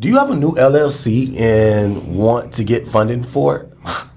Do you have a new LLC and want to get funding for it?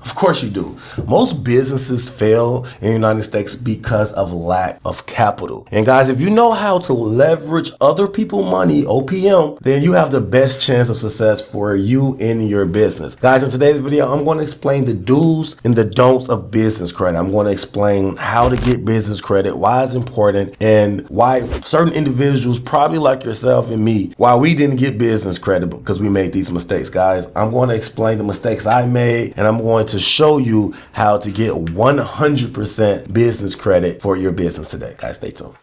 Of course you do. Most businesses fail in the United States because of lack of capital. And guys, if you know how to leverage other people's money, OPM, then you have the best chance of success for you in your business. Guys, in today's video, I'm going to explain the do's and the don'ts of business credit. I'm going to explain how to get business credit, why it's important, and why certain individuals, probably like yourself and me, why we didn't get business credit because we made these mistakes. Guys, I'm going to explain the mistakes I made, and I'm going to show you how to get 100% business credit for your business today. Guys, stay tuned.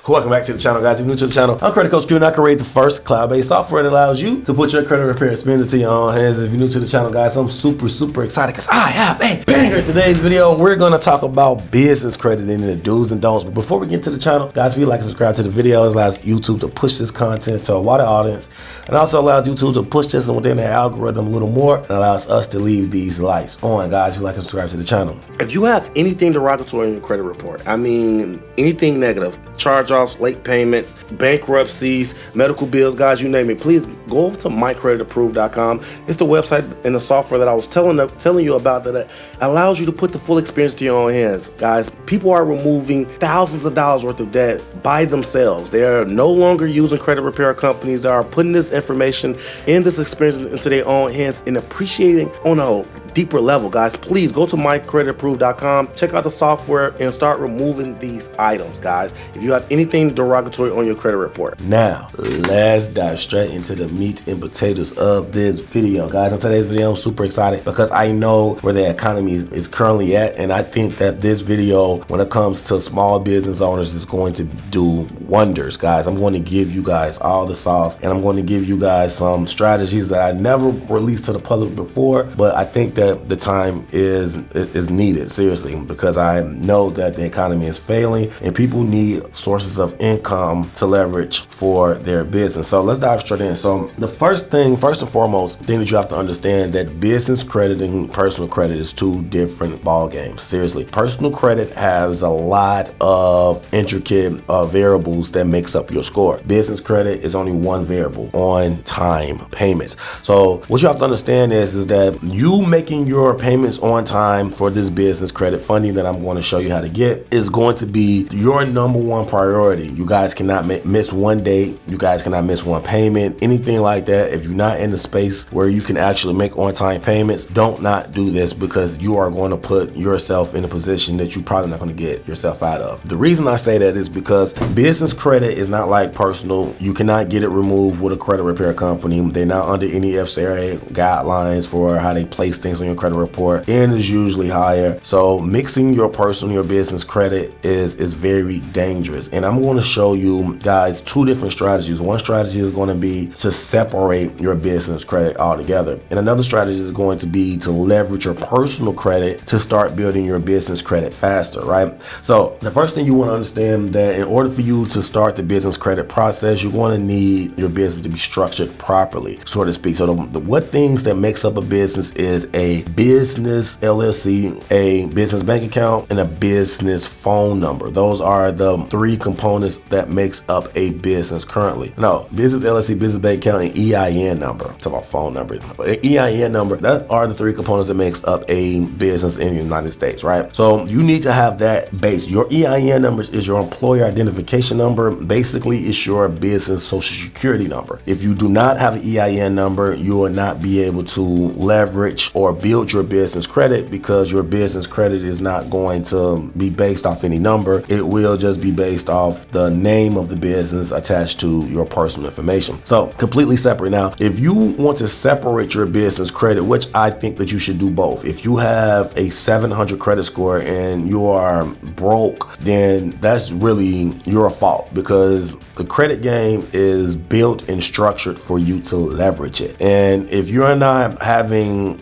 Welcome back to the channel, guys. If you're new to the channel, I'm Credit Coach Q, and I create the first cloud-based software that allows you to put your credit repair experience into your own hands. If you're new to the channel, guys, I'm super excited because I have a banger. Today's video, we're going to talk about business credit and the do's and don'ts. But before we get to the channel, guys, if you like and subscribe to the video, it allows YouTube to push this content to a wider audience, and also allows YouTube to push this within the algorithm a little more, and allows us to leave these lights on. Guys, if you like and subscribe to the channel. If you have anything derogatory in your credit report, I mean anything negative, charge-offs, late payments, bankruptcies, medical bills, guys, you name it, please go over to mycreditapproved.com. It's the website and the software that I was telling you about that allows you to put the full experience to your own hands. Guys, people are removing thousands of dollars worth of debt by themselves. They are no longer using credit repair companies. They are putting this information and this experience into their own hands and appreciating on a deeper level. Guys, please go to mycreditapproved.com, check out the software, and start removing these items. Guys, if you have anything derogatory on your credit report. Now, let's dive straight into the meat and potatoes of this video. Guys, in today's video, I'm super excited because I know where the economy is currently at, and I think that this video, when it comes to small business owners, is going to do wonders. Guys, I'm going to give you guys all the sauce, and I'm going to give you guys some strategies that I never released to the public before, but I think that the time is needed, seriously, because I know that the economy is failing and people need sources of income to leverage for their business. So let's dive straight in. So the first and foremost thing that you have to understand, that business credit and personal credit is two different ball games. Seriously, personal credit has a lot of intricate variables that makes up your score. Business credit is only one variable: on time payments. So what you have to understand is that you making your payments on time for this business credit funding that I'm going to show you how to get is going to be your number one priority. You guys cannot miss one date. You guys cannot miss one payment, anything like that. If you're not in the space where you can actually make on time payments, don't not do this, because you are going to put yourself in a position that you're probably not going to get yourself out of. The reason I say that is because business credit is not like personal. You cannot get it removed with a credit repair company. They're not under any FCRA guidelines for how they place things on your credit report, and is usually higher. So mixing your personal, your business credit is very dangerous. And I'm going to show you guys two different strategies. One strategy is going to be to separate your business credit altogether, and another strategy is going to be to leverage your personal credit to start building your business credit faster, right? So the first thing you want to understand, that in order for you to start the business credit process, you're going to need your business to be structured properly, so to speak. So what things that makes up a business is a business LLC, a business bank account, and a business phone number. Those are the three components that makes up a business currently. No, business LLC, business bank account, and EIN number. Talk about phone number. EIN number, that are the three components that makes up a business in the United States, right? So you need to have that base. Your EIN number is your employer identification number. Basically, it's your business social security number. If you do not have an EIN number, you will not be able to leverage or build your business credit, because your business credit is not going to be based off any number. It will just be based off the name of the business attached to your personal information. So completely separate. Now, if you want to separate your business credit, which I think that you should do both. If you have a 700 credit score and you are broke, then that's really your fault, because the credit game is built and structured for you to leverage it. And if you're not having,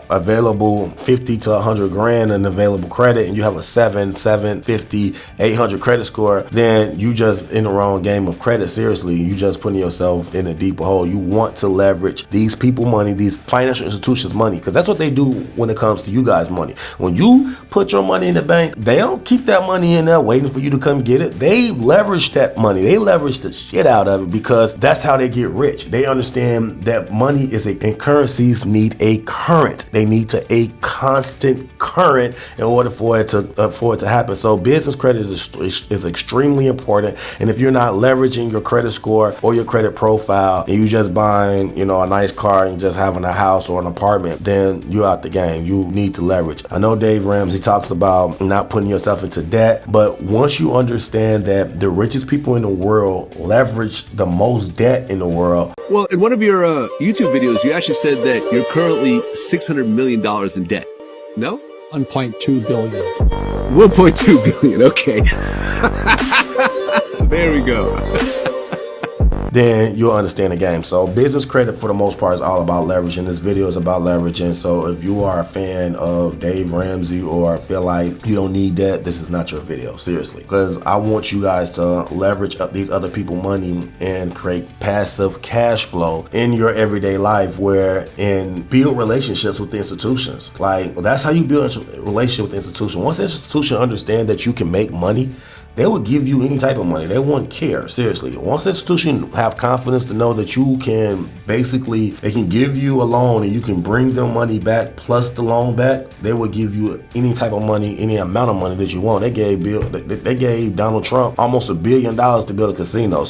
available 50 to 100 grand in available credit, and you have a 750, 800 credit score, then you just in the wrong game of credit. Seriously, you just putting yourself in a deeper hole. You want to leverage these people money, these financial institutions money, because that's what they do when it comes to you guys money. When you put your money in the bank, they don't keep that money in there waiting for you to come get it. They leverage that money. They leverage the shit out of it, because that's how they get rich. They understand that money is and currencies need a current. They need a constant current in order for it to happen. So business credit is extremely important. And if you're not leveraging your credit score or your credit profile, and you just buying, a nice car and just having a house or an apartment, then you're out the game. You need to leverage. I know Dave Ramsey talks about not putting yourself into debt, but once you understand that the richest people in the world leverage the most debt in the world. Well, in one of your YouTube videos, you actually said that you're currently $600 million in debt. No? 1.2 billion. 1.2 billion. Okay. There we go. Then you'll understand the game. So business credit for the most part is all about leveraging. This video is about leveraging. So if you are a fan of Dave Ramsey or feel like you don't need that, this is not your video, seriously. Because I want you guys to leverage up these other people money and create passive cash flow in your everyday life, and build relationships with the institutions. That's how you build a relationship with the institution. Once the institution understand that you can make money, they will give you any type of money. They won't care, seriously. Once the institution have confidence to know that you can they can give you a loan and you can bring them money back plus the loan back, they will give you any type of money, any amount of money that you want. They gave Donald Trump almost $1 billion to build a casino.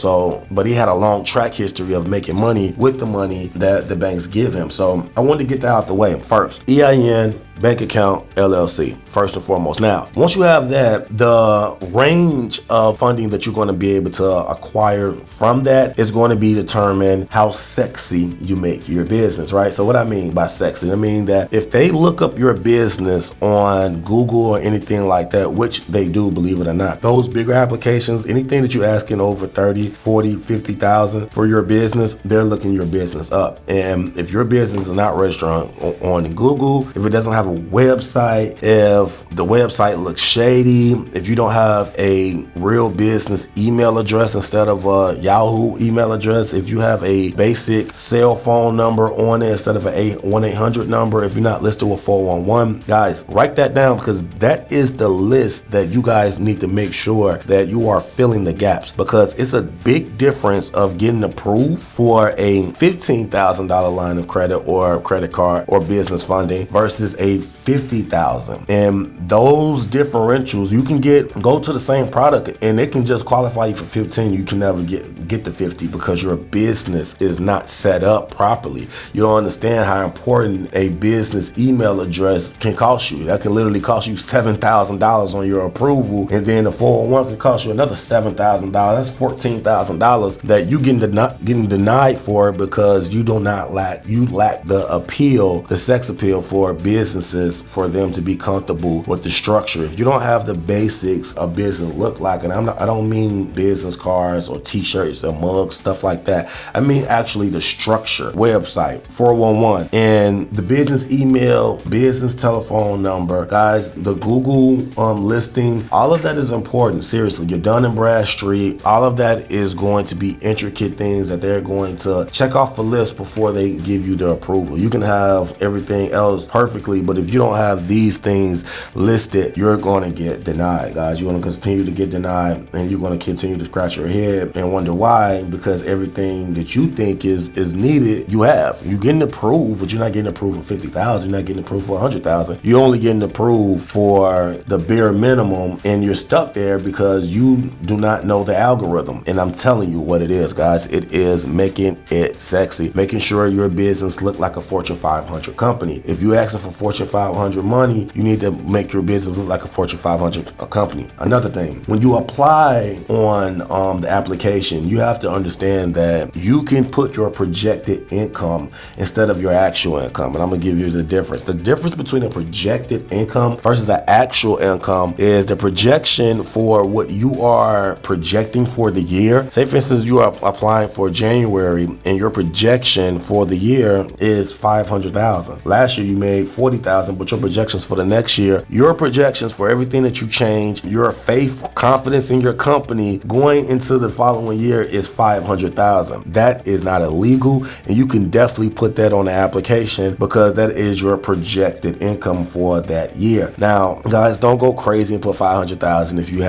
But he had a long track history of making money with the money that the banks give him. So I wanted to get that out the way first. EIN, bank account, LLC, first and foremost. Now, once you have that, the range of funding that you're going to be able to acquire from that is going to be determined how sexy you make your business, right? So what I mean by sexy, I mean that if they look up your business on Google or anything like that, which they do, believe it or not, those bigger applications, anything that you're asking over 30, 40, 50,000 for your business, they're looking your business up. And if your business is not registered on Google, if it doesn't have a website, if the website looks shady, if you don't have a real business email address instead of a Yahoo email address, if you have a basic cell phone number on it instead of a 1-800 number, if you're not listed with 411, guys, write that down, because that is the list that you guys need to make sure that you are filling the gaps, because it's a big difference of getting approved for a $15,000 line of credit or credit card or business funding versus a $50,000. And those differentials, you can go to the same product and it can just qualify you for 15. You can never get the 50 because your business is not set up properly. You don't understand how important a business email address can cost you. That can literally cost you $7,000 on your approval, and then the 401 can cost you another $7,000. That's $14,000 that you getting denied for because you lack the appeal, the sex appeal for businesses, for them to be comfortable with the structure. If you don't have the basics of business look like, and I don't mean business cards or t-shirts or mugs, stuff like that. I mean actually the structure, website, 411, and the business email, business telephone number, guys, the Google listing, all of that is important. Seriously, your Dun & Bradstreet, all of that is going to be intricate things that they're going to check off the list before they give you the approval. You can have everything else perfectly, but if you don't have these things listed, you're going to get denied, guys. You're going to continue to get denied, and you're going to continue to scratch your head and wonder why, because everything that you think is needed, you have. You're getting approved, but you're not getting approved for 50,000. You're not getting approved for 100,000. You're only getting approved for the bare minimum, and you're stuck there because you do not know the algorithm. And I'm telling you what it is, guys. It is making it sexy, making sure your business look like a Fortune 500 company. If you're asking for Fortune Fortune 500 money, you need to make your business look like a Fortune 500 company. Another thing, when you apply on the application, you have to understand that you can put your projected income instead of your actual income. And I'm gonna give you the difference. The difference between a projected income versus an actual income is the projection for what you are projecting for the year. Say for instance, you are applying for January and your projection for the year is 500,000. Last year you made 40,000, but your projections for the next year, your projections for everything that you change, your faith, confidence in your company going into the following year is 500,000. That is not illegal, and you can definitely put that on the application because that is your projected income for that year. Now, guys, don't go crazy and put 500,000 if you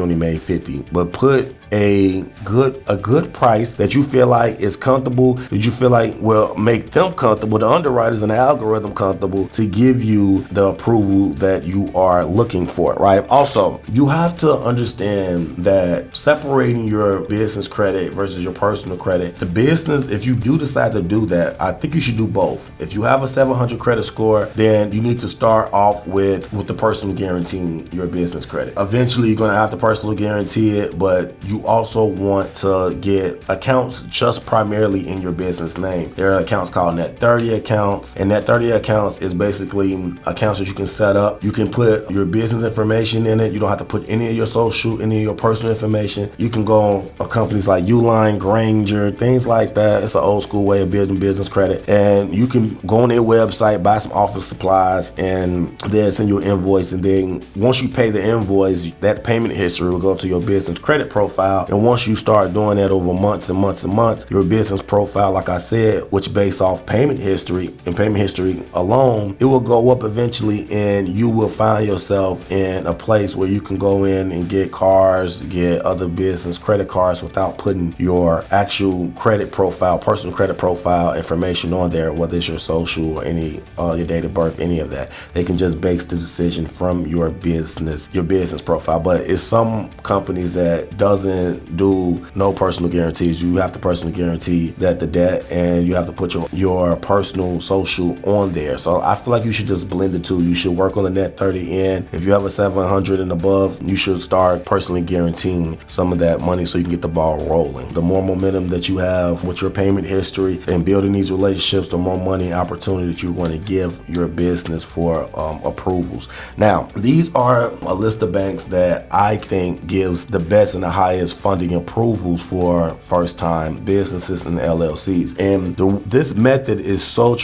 only made 50, but put a good price that you feel like is comfortable, that you feel like will make them comfortable, the underwriters and the algorithm comfortable to give you the approval that you are looking for, right? Also, you have to understand that separating your business credit versus your personal credit, the business, if you do decide to do that, I think you should do both. If you have a 700 credit score, then you need to start off with the personal guaranteeing your business credit. Eventually, you're gonna have to personal guarantee it, but you also want to get accounts just primarily in your business name. There are accounts called Net 30 accounts, and Net 30 accounts is basically accounts that you can set up. You can put your business information in it. You don't have to put any of your social, any of your personal information. You can go on companies like Uline, Granger, things like that. It's an old school way of building business credit, and you can go on their website, buy some office supplies, and they'll send you an invoice. And then once you pay the invoice, that payment history will go to your business credit profile. And once you start doing that over months and months and months, your business profile, like I said, which based off payment history and payment history alone, it will go up eventually, and you will find yourself in a place where you can go in and get cars, get other business credit cards without putting your actual credit profile, personal credit profile information on there, whether it's your social or your date of birth, any of that. They can just base the decision from your business profile. But it's some companies that doesn't do no personal guarantees. You have to personally guarantee that the debt, and you have to put your personal social on there. So I feel like you should just blend the two. You should work on the Net 30 end. If you have a 700 and above, you should start personally guaranteeing some of that money so you can get the ball rolling. The more momentum that you have with your payment history and building these relationships, the more money and opportunity that you're going to give your business for approvals. Now, these are a list of banks that I think gives the best and the highest funding approvals for first-time businesses and LLCs. And this method is so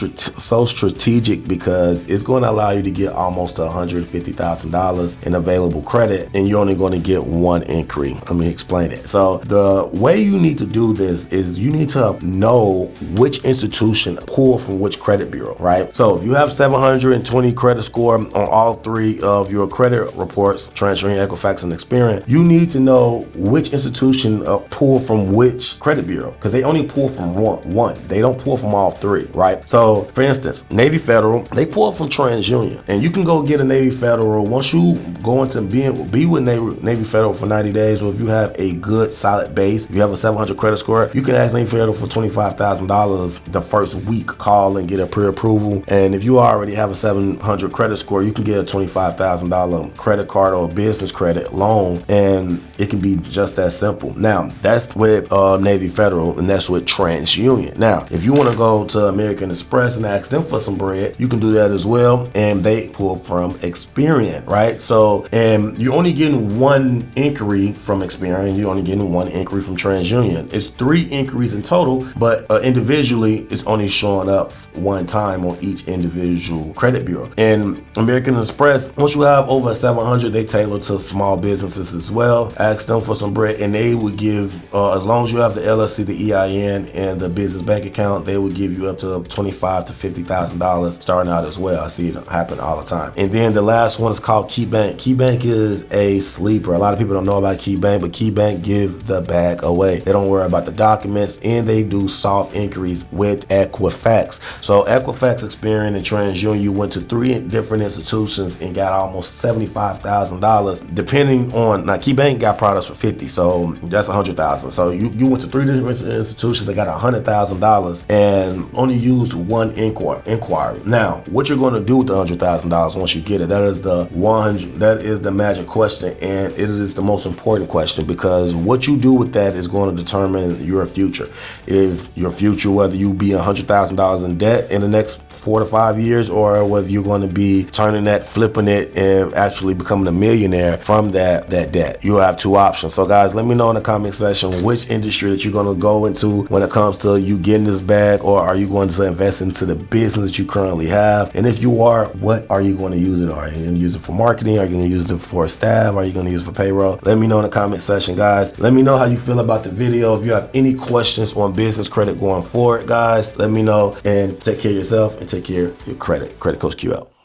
strategic because it's going to allow you to get almost $150,000 in available credit, and you're only going to get one inquiry. Let me explain it. So the way you need to do this is you need to know which institution pull from which credit bureau, right? So if you have 720 credit score on all three of your credit reports, TransUnion, Equifax, and Experian, you need to know which institution pull from which credit bureau, because they only pull from one. They don't pull from all three, right? So for instance, Navy Federal, they pull from TransUnion, and you can go get a Navy Federal once you go into be with Navy Federal for 90 days, or if you have a good solid base, if you have a 700 credit score, you can ask Navy Federal for $25,000 the first week. Call and get a pre-approval, and if you already have a 700 credit score, you can get a $25,000 credit card or business credit loan, and it can be just that simple. Now, that's with Navy Federal, and that's with TransUnion. Now, if you want to go to American Express and ask them for some bread, you can do that as well, and they pull from Experian, right? So, and you're only getting one inquiry from Experian, you're only getting one inquiry from TransUnion. It's 3 inquiries in total, but individually, it's only showing up one time on each individual credit bureau. And American Express, once you have over 700, they tailor to small businesses as well. Ask them for some bread, and they would give, as long as you have the LLC, the EIN, and the business bank account, they would give you up to $25,000 to $50,000 starting out as well. I see it happen all the time. And then the last one is called KeyBank. KeyBank is a sleeper. A lot of people don't know about KeyBank, but KeyBank give the bag away. They don't worry about the documents, and they do soft inquiries with Equifax. So Equifax, Experian, and TransUnion, you went to 3 different institutions and got almost $75,000, depending on, now KeyBank got products for $50,000. So that's $100,000. So you went to 3 different institutions that got $100,000 and only used one inquiry. Now, what you're going to do with the $100,000 once you get it, that is the magic question, and it is the most important question, because what you do with that is going to determine your future. If your future, whether you be $100,000 in debt in the next 4 to 5 years, or whether you're going to be turning that, flipping it, and actually becoming a millionaire from that debt. You have 2 options. So guys, let me know in the comment section which industry that you're going to go into when it comes to you getting this bag, or are you going to invest into the business that you currently have? And if you are, what are you going to use it? Are you going to use it for marketing? Are you going to use it for staff? Are you going to use it for payroll? Let me know in the comment section, guys. Let me know how you feel about the video. If you have any questions on business credit going forward, guys, let me know, and take care of yourself and take care of your credit. Credit Coach Q out.